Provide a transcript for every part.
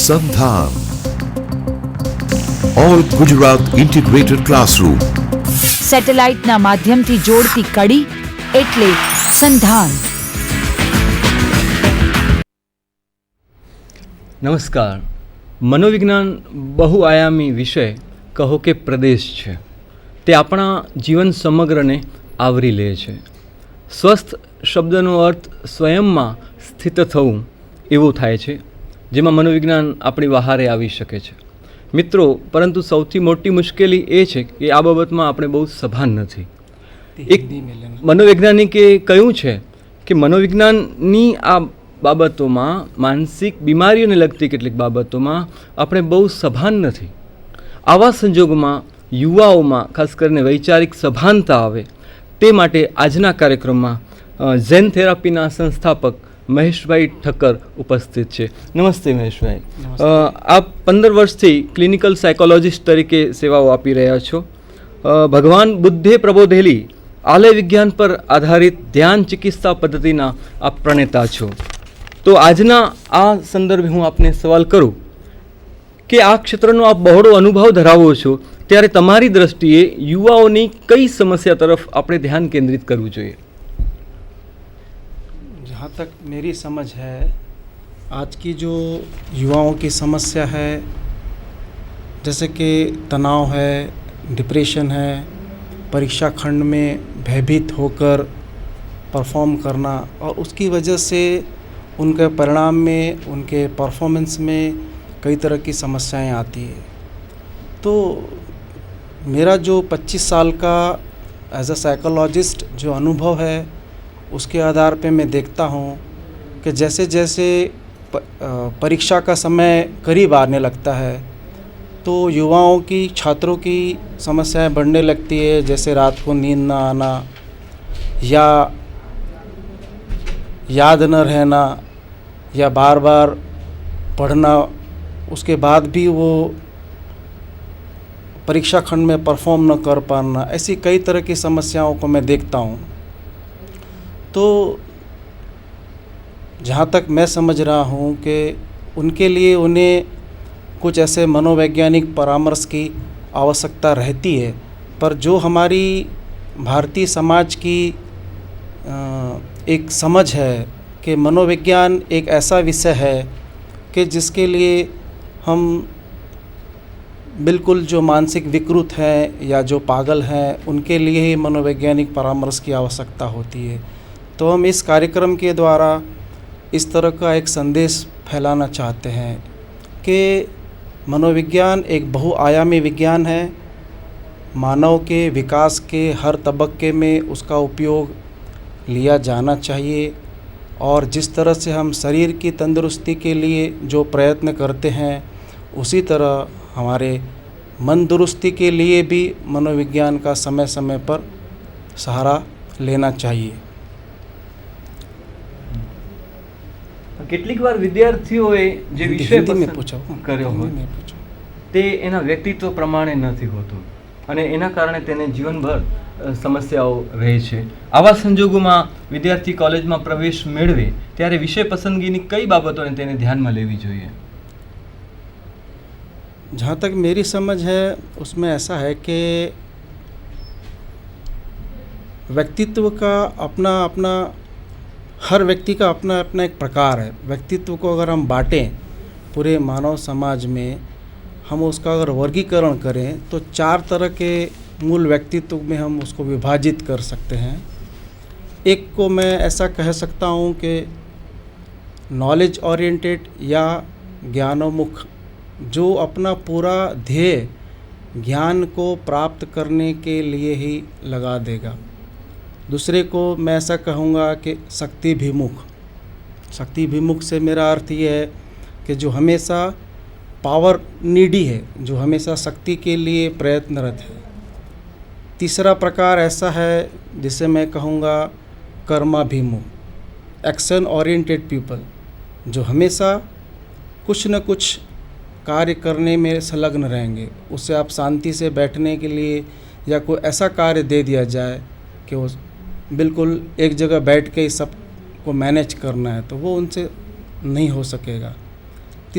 સંધાન all Gujarat integrated classroom સેટેલાઇટના માધ્યમથી જોડતી કડી એટલે સંધાન. નમસ્કાર. મનોવિજ્ઞાન બહુઆયામી વિષય કહો કે પ્રદેશ છે. તે આપણા જીવન સમગ્રને આવરી લે છે. સ્વસ્થ શબ્દનો અર્થ સ્વયંમાં સ્થિત થવું એવું થાય છે, જેમાં મનોવિજ્ઞાન આપણી વહારે આવી શકે છે. મિત્રો, પરંતુ સૌથી મોટી મુશ્કેલી એ છે કે આ બાબતમાં આપણે બહુ સભાન નથી. એક મનોવૈજ્ઞાનિકે કહ્યું છે કે મનોવિજ્ઞાનની આ બાબતોમાં, માનસિક બીમારીઓને લગતી કેટલીક બાબતોમાં આપણે બહુ સભાન નથી. આવા સંજોગોમાં યુવાઓમાં ખાસ કરીને વૈચારિક સભાનતા આવે તે માટે આજના કાર્યક્રમમાં ઝેન થેરાપીના સંસ્થાપક મહેશભાઈ ઠક્કર ઉપસ્થિત છે. નમસ્તે મહેશભાઈ. આપ 15 વર્ષથી ક્લિનિકલ સાયકોલોજિસ્ટ તરીકે સેવાઓ આપી રહ્યા છો. ભગવાન બુદ્ધે પ્રબોધેલી આલય વિજ્ઞાન પર આધારિત ધ્યાન ચિકિત્સા પદ્ધતિના આપ પ્રણેતા છો. તો આજના આ સંદર્ભે હું આપને સવાલ કરું કે આ ક્ષેત્રનો આપ બહોળો અનુભવ ધરાવો છો, ત્યારે તમારી દ્રષ્ટિએ યુવાઓની કઈ સમસ્યા તરફ આપણે ધ્યાન કેન્દ્રિત કરવું જોઈએ? जहाँ तक मेरी समझ है, आज की जो युवाओं की समस्या है, जैसे कि तनाव है, डिप्रेशन है, परीक्षा खंड में भयभीत होकर परफॉर्म करना और उसकी वजह से उनके परिणाम में, उनके परफॉर्मेंस में कई तरह की समस्याएं आती है. तो मेरा जो 25 साल का एज अ साइकोलॉजिस्ट जो अनुभव है, उसके आधार पे मैं देखता हूँ कि जैसे जैसे परीक्षा का समय करीब आने लगता है तो युवाओं की, छात्रों की समस्याएं बढ़ने लगती है. जैसे रात को नींद ना आना या याद न रहना या बार बार पढ़ना, उसके बाद भी वो परीक्षा खंड में परफॉर्म न कर पाना, ऐसी कई तरह की समस्याओं को मैं देखता हूँ. तो जहाँ तक मैं समझ रहा हूँ कि उनके लिए उन्हें कुछ ऐसे मनोवैज्ञानिक परामर्श की आवश्यकता रहती है. पर जो हमारी भारतीय समाज की एक समझ है कि मनोविज्ञान एक ऐसा विषय है कि जिसके लिए हम बिल्कुल जो मानसिक विकृत हैं या जो पागल हैं उनके लिए ही मनोवैज्ञानिक परामर्श की आवश्यकता होती है. तो हम इस कार्यक्रम के द्वारा इस तरह का एक संदेश फैलाना चाहते हैं कि मनोविज्ञान एक बहुआयामी विज्ञान है. मानव के विकास के हर तबक्के में उसका उपयोग लिया जाना चाहिए और जिस तरह से हम शरीर की तंदुरुस्ती के लिए जो प्रयत्न करते हैं, उसी तरह हमारे मन दुरुस्ती के लिए भी मनोविज्ञान का समय समय पर सहारा लेना चाहिए. કેટલીક વાર વિદ્યાર્થીઓએ જે વિષય કર્યો હોય તે એના વ્યક્તિત્વ પ્રમાણે નથી હોતું અને એના કારણે તેને જીવનભર સમસ્યાઓ રહે છે. આવા સંજોગોમાં વિદ્યાર્થી કોલેજમાં પ્રવેશ મેળવે ત્યારે વિષય પસંદગીની કઈ બાબતોને તેને ધ્યાનમાં લેવી જોઈએ? जहाँ तक मेरी समझ है उसमें ऐसा है कि व्यक्तित्व का अपना अपना, हर व्यक्ति का अपना अपना एक प्रकार है. व्यक्तित्व को अगर हम बांटें पूरे मानव समाज में, हम उसका अगर वर्गीकरण करें तो 4 तरह के मूल व्यक्तित्व में हम उसको विभाजित कर सकते हैं. एक को मैं ऐसा कह सकता हूँ कि नॉलेज ओरिएंटेड या ज्ञानोन्मुख, जो अपना पूरा ध्येय ज्ञान को प्राप्त करने के लिए ही लगा देगा. दूसरे को मैं ऐसा कहूँगा कि शक्तिभिमुख. शक्तिभिमुख से मेरा अर्थ ये है कि जो हमेशा पावर नीडी है, जो हमेशा शक्ति के लिए प्रयत्नरत है. तीसरा प्रकार ऐसा है जिसे मैं कहूँगा कर्माभिमुख, एक्शन ओरिएंटेड पीपल, जो हमेशा कुछ न कुछ कार्य करने में संलग्न रहेंगे. उससे आप शांति से बैठने के लिए या कोई ऐसा कार्य दे दिया जाए कि वो बिल्कुल एक जगह बैठ के सब को मैनेज करना है, तो वो उनसे नहीं हो सकेगा.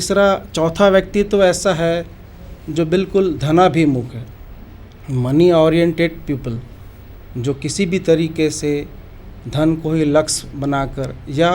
चौथा व्यक्ति तो ऐसा है जो बिल्कुल धनाभिमुख है, मनी ओरिएंटेड पीपल, जो किसी भी तरीके से धन को ही लक्ष्य बनाकर या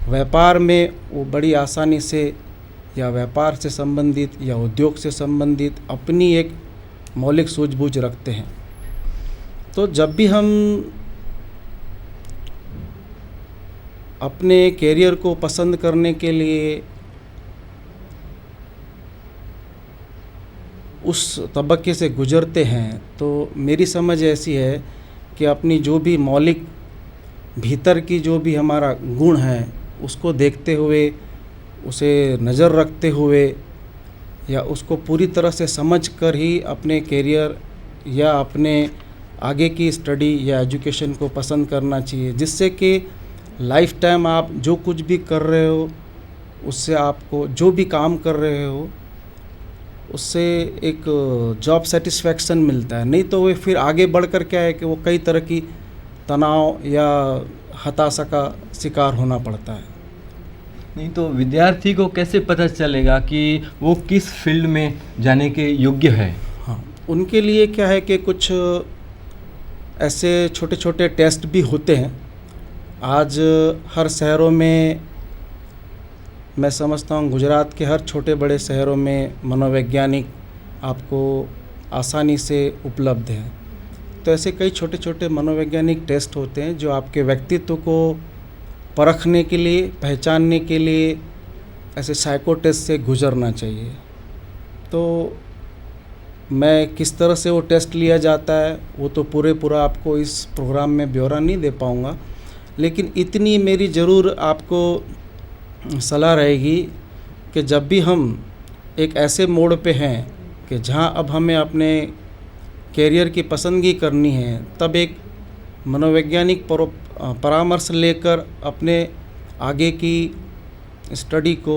व्यापार में वो बड़ी आसानी से या व्यापार से संबंधित या उद्योग से संबंधित अपनी एक मौलिक सूझबूझ रखते हैं। तो जब भी हम अपने कैरियर को पसंद करने के लिए उस तबक्के से गुजरते हैं, तो मेरी समझ ऐसी है कि अपनी जो भी मौलिक भीतर की जो भी हमारा गुण है उसको देखते हुए, उसे नज़र रखते हुए या उसको पूरी तरह से समझ कर ही अपने कैरियर या अपने आगे की स्टडी या एजुकेशन को पसंद करना चाहिए, जिससे कि लाइफ टाइम आप जो कुछ भी कर रहे हो उससे आपको जो भी काम कर रहे हो उससे एक जॉब सेटिस्फैक्शन मिलता है। नहीं तो वो फिर आगे बढ़कर क्या है कि वो कई तरह की तनाव या हताशा का शिकार होना पड़ता है। नहीं तो विद्यार्थी को कैसे पता चलेगा कि वो किस फील्ड में जाने के योग्य है? हाँ, उनके लिए क्या है कि कुछ ऐसे छोटे छोटे टेस्ट भी होते हैं। आज हर शहरों में, मैं समझता हूँ गुजरात के हर छोटे बड़े शहरों में मनोवैज्ञानिक आपको आसानी से उपलब्ध हैं। तो ऐसे कई छोटे छोटे मनोवैज्ञानिक टेस्ट होते हैं जो आपके व्यक्तित्व को परखने के लिए, पहचानने के लिए ऐसे साइको टेस्ट से गुजरना चाहिए। तो मैं किस तरह से वो टेस्ट लिया जाता है वो तो पूरा आपको इस प्रोग्राम में ब्यौरा नहीं दे पाऊँगा, लेकिन इतनी मेरी ज़रूर आपको सलाह रहेगी कि जब भी हम एक ऐसे मोड़ पे हैं कि जहाँ अब हमें अपने कैरियर की पसंदगी करनी है, तब एक मनोवैज्ञानिक परामर्श लेकर अपने आगे की स्टडी को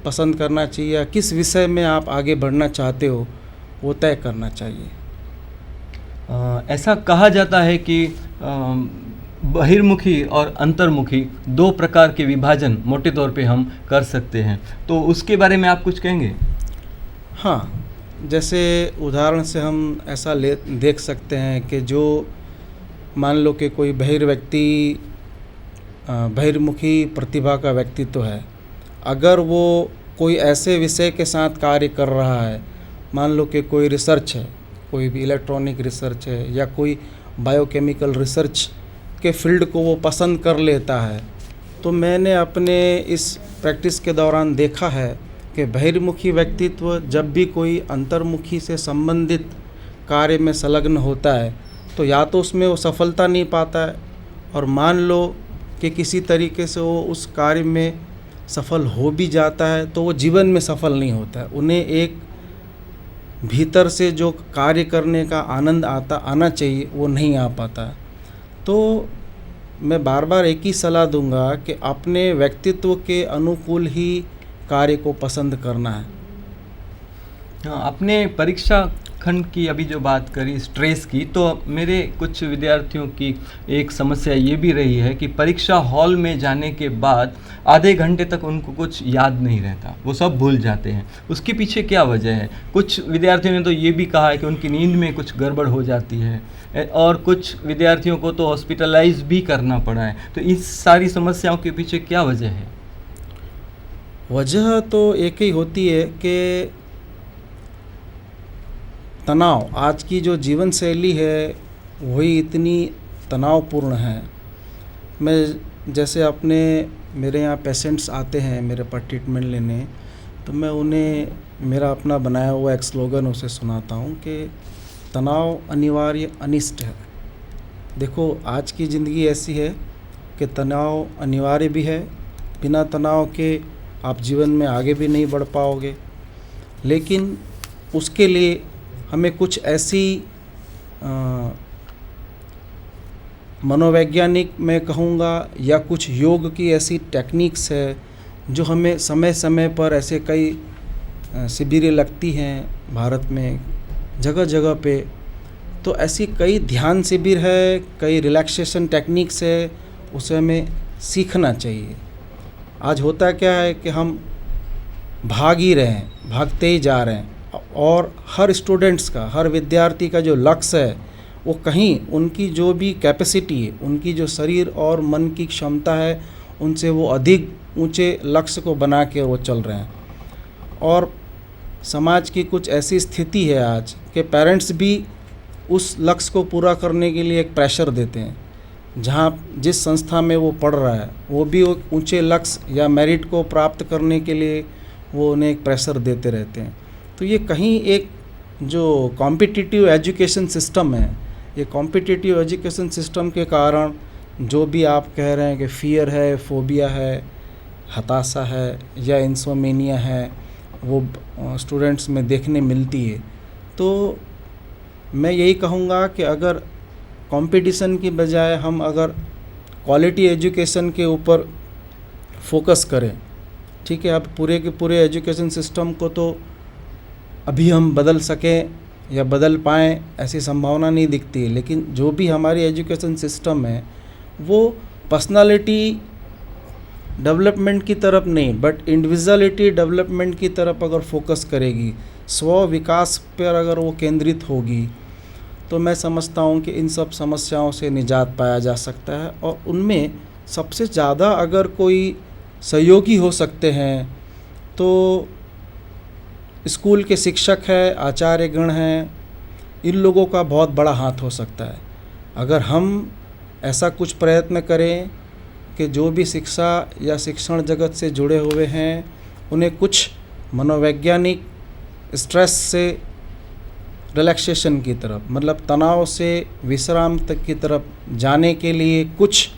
पसंद करना चाहिए या किस विषय में आप आगे बढ़ना चाहते हो वो तय करना चाहिए। ऐसा कहा जाता है कि बहिर्मुखी और अंतर्मुखी दो प्रकार के विभाजन मोटे तौर पे हम कर सकते हैं, तो उसके बारे में आप कुछ कहेंगे? हाँ, जैसे उदाहरण से हम ऐसा देख सकते हैं कि जो मान लो कि कोई बहिर्मुखी प्रतिभा का व्यक्तित्व है, अगर वो कोई ऐसे विषय के साथ कार्य कर रहा है, मान लो कि कोई रिसर्च है, कोई भी इलेक्ट्रॉनिक रिसर्च है या कोई बायोकेमिकल रिसर्च के फील्ड को वो पसंद कर लेता है, तो मैंने अपने इस प्रैक्टिस के दौरान देखा है कि बहिर्मुखी व्यक्तित्व जब भी कोई अंतर्मुखी से संबंधित कार्य में संलग्न होता है तो या तो उसमें वो सफलता नहीं पाता है, और मान लो कि किसी तरीके से वो उस कार्य में सफल हो भी जाता है तो वो जीवन में सफल नहीं होता है। उन्हें एक भीतर से जो कार्य करने का आनंद आना चाहिए वो नहीं आ पाता। तो मैं बार बार एक ही सलाह दूंगा कि अपने व्यक्तित्व के अनुकूल ही कार्य को पसंद करना है। हाँ, अपने परीक्षा खंड की अभी जो बात करी स्ट्रेस की, तो मेरे कुछ विद्यार्थियों की एक समस्या ये भी रही है कि परीक्षा हॉल में जाने के बाद आधे घंटे तक उनको कुछ याद नहीं रहता, वो सब भूल जाते हैं। उसके पीछे क्या वजह है? कुछ विद्यार्थियों ने तो ये भी कहा है कि उनकी नींद में कुछ गड़बड़ हो जाती है और कुछ विद्यार्थियों को तो हॉस्पिटलाइज भी करना पड़ा है। तो इस सारी समस्याओं के पीछे क्या वजह है? वजह तो एक ही होती है कि तनाव। आज की जो जीवन शैली है वही इतनी तनावपूर्ण है। मैं जैसे अपने मेरे यहाँ पेशेंट्स आते हैं मेरे पास ट्रीटमेंट लेने, तो मैं उन्हें मेरा अपना बनाया हुआ एक स्लोगन उसे सुनाता हूँ कि तनाव अनिवार्य अनिष्ट है। देखो, आज की ज़िंदगी ऐसी है कि तनाव अनिवार्य भी है, बिना तनाव के आप जीवन में आगे भी नहीं बढ़ पाओगे। लेकिन उसके लिए हमें कुछ ऐसी मनोवैज्ञानिक मैं कहूँगा या कुछ योग की ऐसी टेक्निक्स है जो हमें समय समय पर ऐसे कई शिविरें लगती हैं भारत में जगह जगह पे। तो ऐसी कई ध्यान शिविर है, कई रिलैक्सेशन टेक्निक्स है, उसे हमें सीखना चाहिए। आज होता क्या है कि हम भाग ही रहे हैं, भागते ही जा रहे हैं। और हर स्टूडेंट्स का, हर विद्यार्थी का जो लक्ष्य है वो कहीं उनकी जो भी कैपेसिटी है, उनकी जो शरीर और मन की क्षमता है, उनसे वो अधिक ऊंचे लक्ष्य को बना के वो चल रहे हैं। और समाज की कुछ ऐसी स्थिति है आज कि पेरेंट्स भी उस लक्ष्य को पूरा करने के लिए एक प्रेशर देते हैं। जहाँ जिस संस्था में वो पढ़ रहा है वो भी ऊंचे लक्ष्य या मेरिट को प्राप्त करने के लिए वो उन्हें एक प्रेशर देते रहते हैं। तो ये कहीं एक जो कॉम्पिटिटिव एजुकेशन सिस्टम है, ये कॉम्पिटिटिव एजुकेशन सिस्टम के कारण जो भी आप कह रहे हैं कि फियर है, फोबिया है, हताशा है या इंसोमेनिया है, वो स्टूडेंट्स में देखने मिलती है। तो मैं यही कहूँगा कि अगर कंपटीशन की बजाय हम अगर क्वालिटी एजुकेशन के ऊपर फोकस करें, ठीक है, अब पूरे के पूरे एजुकेशन सिस्टम को तो अभी हम बदल सकें या बदल पाएँ ऐसी संभावना नहीं दिखती है, लेकिन जो भी हमारी एजुकेशन सिस्टम है वो पर्सनालिटी डेवलपमेंट की तरफ नहीं बट इंडिविजुअलिटी डेवलपमेंट की तरफ अगर फोकस करेगी, स्व विकास पर अगर वो केंद्रित होगी, तो मैं समझता हूँ कि इन सब समस्याओं से निजात पाया जा सकता है। और उनमें सबसे ज़्यादा अगर कोई सहयोगी हो सकते हैं तो स्कूल के शिक्षक हैं, आचार्यगण हैं, इन लोगों का बहुत बड़ा हाथ हो सकता है। अगर हम ऐसा कुछ प्रयत्न करें कि जो भी शिक्षा या शिक्षण जगत से जुड़े हुए हैं उन्हें कुछ मनोवैज्ञानिक स्ट्रेस से रिलैक्सेशन की तरफ, मतलब तनाव से विश्राम तक की तरफ जाने के लिए कुछ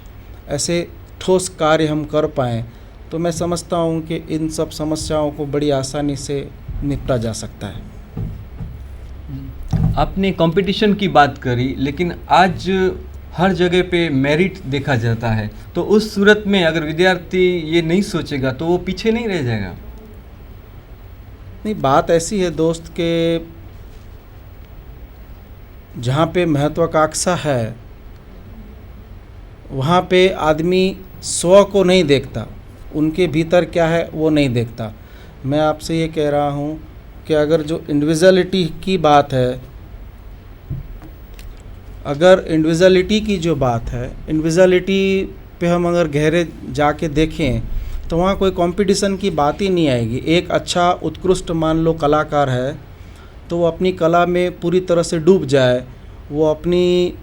ऐसे ठोस कार्य हम कर पाएँ, तो मैं समझता हूँ कि इन सब समस्याओं को बड़ी आसानी से निपटा जा सकता है। आपने कंपटीशन की बात करी, लेकिन आज हर जगह पे मेरिट देखा जाता है, तो उस सूरत में अगर विद्यार्थी ये नहीं सोचेगा तो वो पीछे नहीं रह जाएगा। नहीं, बात ऐसी है दोस्त के जहाँ पे महत्वाकांक्षा है वहाँ पे आदमी स्व को नहीं देखता, उनके भीतर क्या है वो नहीं देखता। मैं आपसे ये कह रहा हूँ कि अगर जो इंडिविजुअलिटी की बात है, अगर इंडिविजुअलिटी की जो बात है, इंडिविजुअलिटी पे हम अगर गहरे जाके देखें तो वहाँ कोई कंपटीशन की बात ही नहीं आएगी। एक अच्छा उत्कृष्ट मान लो कलाकार है तो वो अपनी कला में पूरी तरह से डूब जाए, वो अपनी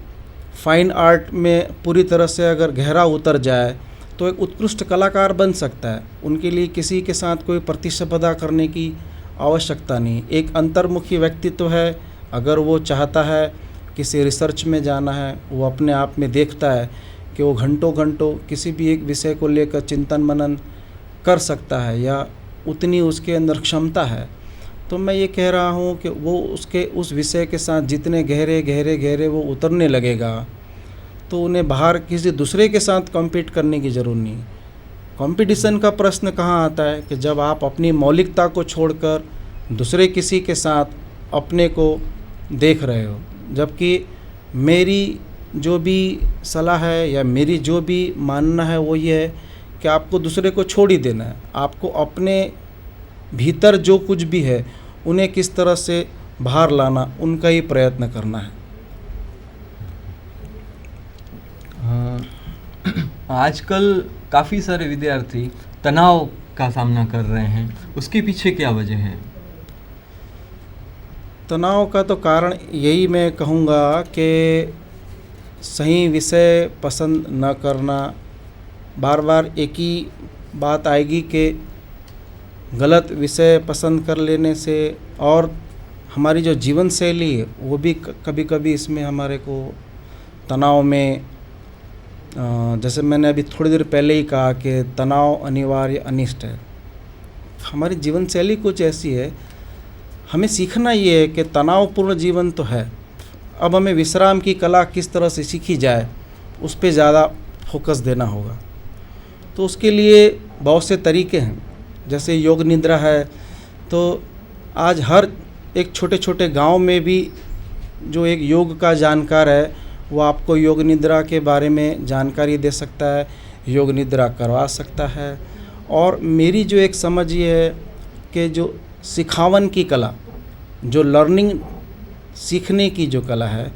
फाइन आर्ट में पूरी तरह से अगर गहरा उतर जाए तो एक उत्कृष्ट कलाकार बन सकता है। उनके लिए किसी के साथ कोई प्रतिस्पर्धा करने की आवश्यकता नहीं। एक अंतर्मुखी व्यक्तित्व है, अगर वो चाहता है किसी रिसर्च में जाना है, वो अपने आप में देखता है कि वो घंटों घंटों किसी भी एक विषय को लेकर चिंतन मनन कर सकता है या उतनी उसके अंदर क्षमता है, तो मैं ये कह रहा हूँ कि वो उसके उस विषय के साथ जितने गहरे गहरे गहरे वो उतरने लगेगा तो उन्हें बाहर किसी दूसरे के साथ कॉम्पीट करने की ज़रूरत नहीं। कंपटीशन का प्रश्न कहाँ आता है कि जब आप अपनी मौलिकता को छोड़कर दूसरे किसी के साथ अपने को देख रहे हो। जबकि मेरी जो भी सलाह है या मेरी जो भी मानना है वो ये है कि आपको दूसरे को छोड़ ही देना है, आपको अपने भीतर जो कुछ भी है उन्हें किस तरह से बाहर लाना, उनका ही प्रयत्न करना है। आजकल काफ़ी सारे विद्यार्थी तनाव का सामना कर रहे हैं, उसके पीछे क्या वजह है? तनाव का तो कारण यही मैं कहूँगा कि सही विषय पसंद न करना, बार बार एक ही बात आएगी कि गलत विषय पसंद कर लेने से, और हमारी जो जीवन शैली है वो भी कभी कभी इसमें हमारे को तनाव में, जैसे मैंने अभी थोड़ी देर पहले ही कहा कि तनाव अनिवार्य अनिष्ट है। हमारी जीवन शैली कुछ ऐसी है, हमें सीखना ये है कि तनावपूर्ण जीवन तो है, अब हमें विश्राम की कला किस तरह से सीखी जाए उस पर ज़्यादा फोकस देना होगा। तो उसके लिए बहुत से तरीके हैं, जैसे योग निद्रा है। तो आज हर एक छोटे छोटे गांव में भी जो एक योग का जानकार है वो आपको योग निद्रा के बारे में जानकारी दे सकता है, योग निद्रा करवा सकता है। और मेरी जो एक समझ ये है कि जो सिखावन की कला, जो लर्निंग सीखने की जो कला है,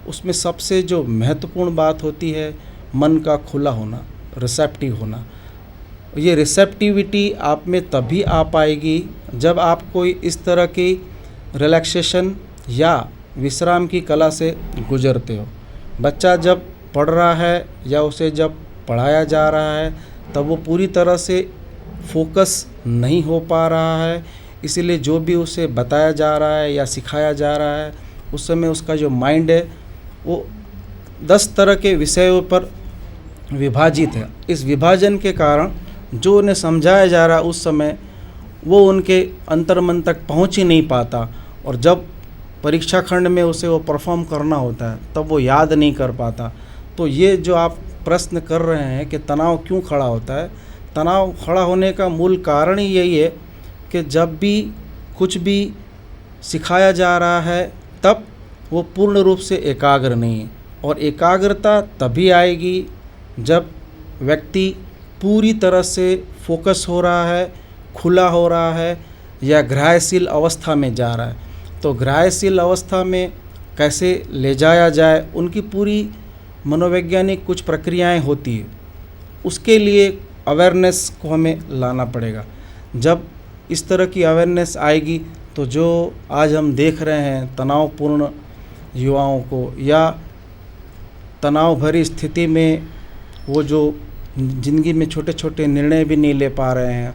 उसमें सबसे जो महत्वपूर्ण बात होती है मन का खुला होना, रिसेप्टिव होना। ये रिसेप्टिविटी आप में तभी आ पाएगी जब आप कोई इस तरह की रिलैक्सेशन या विश्राम की कला से गुजरते हो। बच्चा जब पढ़ रहा है या उसे जब पढ़ाया जा रहा है तब वो पूरी तरह से फोकस नहीं हो पा रहा है, इसीलिए जो भी उसे बताया जा रहा है या सिखाया जा रहा है उस समय उसका जो माइंड है वो 10 तरह के विषयों पर विभाजित है। इस विभाजन के कारण जो उन्हें समझाया जा रहा है उस समय वो उनके अंतर्मन तक पहुंच ही नहीं पाता, और जब परीक्षा खंड में उसे वो परफॉर्म करना होता है तब वो याद नहीं कर पाता। तो ये जो आप प्रश्न कर रहे हैं कि तनाव क्यों खड़ा होता है, तनाव खड़ा होने का मूल कारण ही यही है कि जब भी कुछ भी सिखाया जा रहा है तब वो पूर्ण रूप से एकाग्र नहीं है, और एकाग्रता तभी आएगी जब व्यक्ति पूरी तरह से फोकस हो रहा है, खुला हो रहा है या ग्राह्यशील अवस्था में जा रहा है। तो ग्राह्यशील अवस्था में कैसे ले जाया जाए, उनकी पूरी मनोवैज्ञानिक कुछ प्रक्रियाएं होती है, उसके लिए अवेयरनेस को हमें लाना पड़ेगा। जब इस तरह की अवेयरनेस आएगी तो जो आज हम देख रहे हैं तनावपूर्ण युवाओं को या तनाव भरी स्थिति में वो जो ज़िंदगी में छोटे छोटे निर्णय भी नहीं ले पा रहे हैं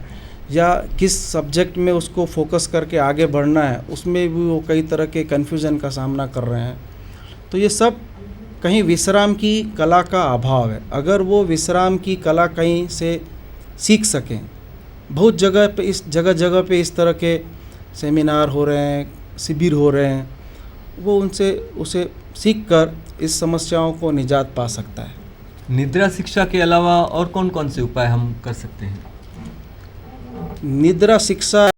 या किस सब्जेक्ट में उसको फोकस करके आगे बढ़ना है उसमें भी वो कई तरह के कन्फ्यूज़न का सामना कर रहे हैं, तो ये सब कहीं विश्राम की कला का अभाव है। अगर वो विश्राम की कला कहीं से सीख सकें, बहुत जगह पे जगह जगह पे इस तरह के सेमिनार हो रहे हैं, शिविर हो रहे हैं, वो उसे सीख कर इस समस्याओं को निजात पा सकता है। निद्रा शिक्षा के अलावा और कौन कौन से उपाय हम कर सकते हैं? निद्रा शिक्षा